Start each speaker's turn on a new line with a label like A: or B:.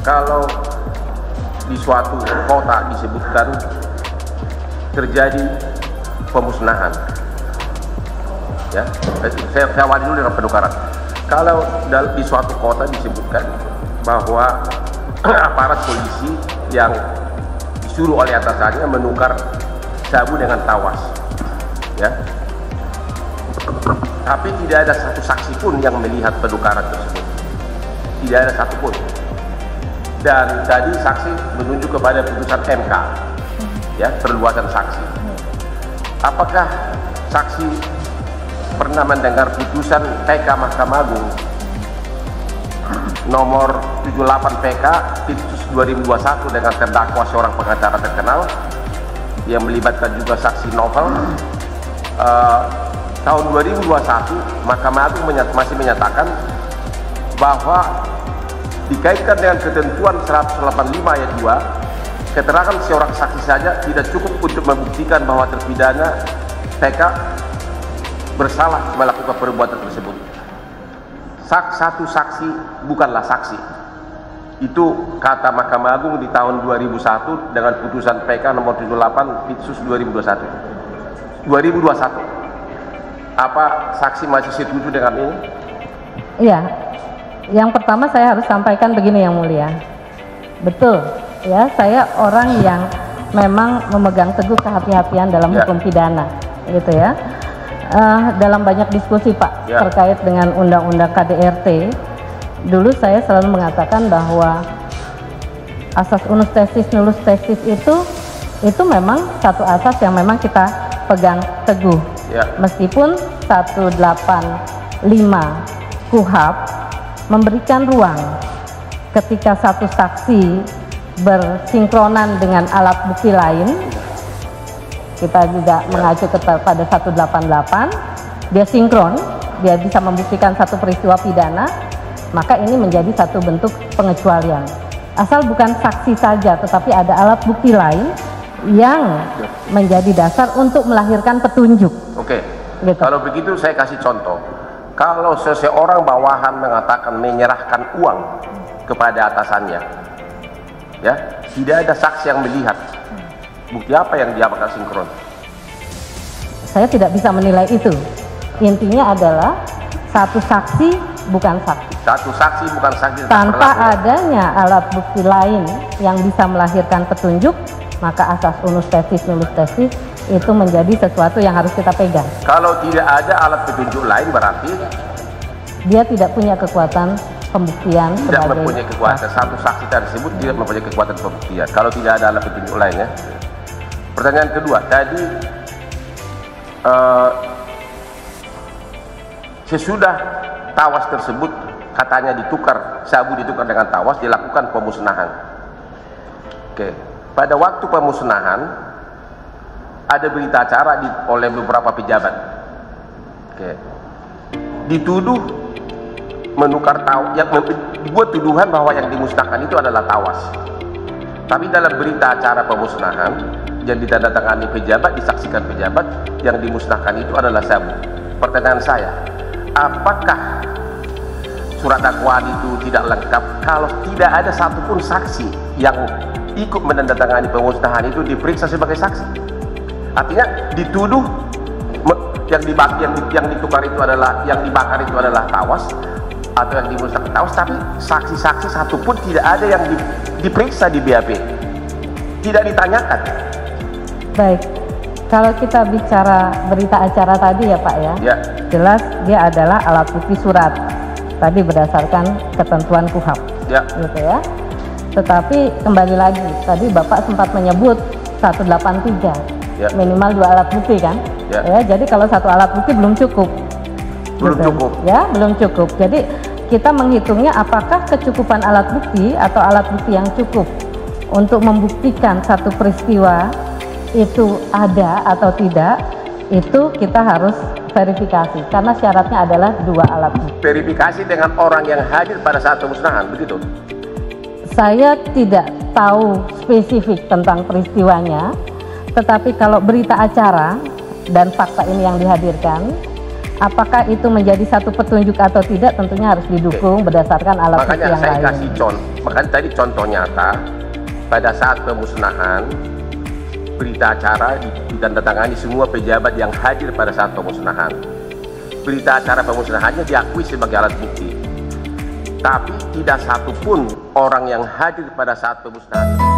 A: kalau di suatu kota disebutkan terjadi pemusnahan, ya, saya awali dulu dengan penukaran. Kalau di suatu kota disebutkan bahwa aparat polisi yang disuruh oleh atasannya menukar sabu dengan tawas, ya, tapi tidak ada satu saksi pun yang melihat penukaran tersebut, tidak ada satupun. Dan tadi saksi menunjuk kepada putusan MK, ya, perluasan saksi. Apakah saksi pernah mendengar putusan PK Mahkamah Agung nomor 78 PK Titus 2021 dengan terdakwa seorang pengacara terkenal yang melibatkan juga saksi novel? Tahun 2021 Mahkamah Agung masih menyatakan bahwa dikaitkan dengan ketentuan 185 ayat 2, keterangan seorang saksi saja tidak cukup untuk membuktikan bahwa terpidana PK bersalah melakukan perbuatan tersebut. Satu saksi bukanlah saksi. Itu kata Mahkamah Agung di tahun 2001 dengan putusan PK nomor 78 Titus 2021. Apa saksi masih setuju dengan ini?
B: Iya. Yang pertama saya harus sampaikan begini Yang Mulia. Betul, ya, saya orang yang memang memegang teguh kehati-hatian dalam hukum pidana, gitu ya. Dalam banyak diskusi Pak terkait dengan undang-undang KDRT, dulu saya selalu mengatakan bahwa asas unus tesis nullus tesis itu memang satu asas yang memang kita pegang teguh. Meskipun 185 KUHP memberikan ruang ketika satu saksi bersinkronan dengan alat bukti lain, kita juga mengacu pada 188, dia sinkron, dia bisa membuktikan satu peristiwa pidana, maka ini menjadi satu bentuk pengecualian. Asal bukan saksi saja, tetapi ada alat bukti lain yang menjadi dasar untuk melahirkan petunjuk.
A: Oke, gitu. Kalau begitu saya kasih contoh. Kalau seseorang bawahan mengatakan menyerahkan uang kepada atasannya, ya, tidak ada saksi yang melihat, bukti apa yang dia bakal sinkron?
B: Saya tidak bisa menilai itu. Intinya adalah satu saksi bukan saksi. Satu saksi bukan saksi. Tanpa adanya alat bukti lain yang bisa melahirkan petunjuk, maka asas unus tesis nullus tesis itu menjadi sesuatu yang harus kita pegang. Kalau tidak ada alat petunjuk lain berarti dia tidak punya kekuatan pembuktian. Tidak mempunyai kekuatan. Satu saksi tersebut tidak mempunyai kekuatan pembuktian kalau tidak ada alat petunjuk lainnya. Pertanyaan kedua, tadi sesudah tawas tersebut katanya ditukar, sabu ditukar dengan tawas, dilakukan pemusnahan. Oke, pada waktu pemusnahan ada berita acara oleh beberapa pejabat, dituduh menukar tawas, yang dibuat tuduhan bahwa yang dimusnahkan itu adalah tawas. Tapi dalam berita acara pemusnahan yang ditandatangani pejabat, disaksikan pejabat, yang dimusnahkan itu adalah sabu. Pertanyaan saya, apakah surat dakwaan itu tidak lengkap kalau tidak ada satupun saksi yang ikut menandatangani pemusnahan itu diperiksa sebagai saksi? Artinya dituduh yang ditukar itu adalah, yang dibakar itu adalah tawas atau yang dimusnahkan tawas, tapi saksi-saksi satupun tidak ada yang diperiksa di BAP, tidak ditanyakan. Baik, kalau kita bicara berita acara tadi ya Pak ya, jelas dia adalah alat bukti surat tadi berdasarkan ketentuan KUHP, gitu ya. Tetapi kembali lagi, tadi Bapak sempat menyebut 183. Minimal 2 alat bukti kan, ya, jadi kalau satu alat bukti belum cukup, belum cukup. Jadi kita menghitungnya apakah kecukupan alat bukti atau alat bukti yang cukup untuk membuktikan satu peristiwa itu ada atau tidak, itu kita harus verifikasi karena syaratnya adalah 2 alat bukti. Verifikasi dengan orang yang hadir pada saat pemusnahan, begitu? Saya tidak tahu spesifik tentang peristiwanya. Tetapi kalau berita acara dan fakta ini yang dihadirkan,
C: Apakah itu menjadi satu petunjuk atau tidak, tentunya harus didukung berdasarkan alat bukti yang lain.
A: Makanya saya kasih contoh, makanya tadi contoh nyata pada saat pemusnahan, berita acara ditandatangani semua pejabat yang hadir pada saat pemusnahan. Berita acara pemusnahannya diakui sebagai alat bukti, tapi tidak satupun orang yang hadir pada saat pemusnahan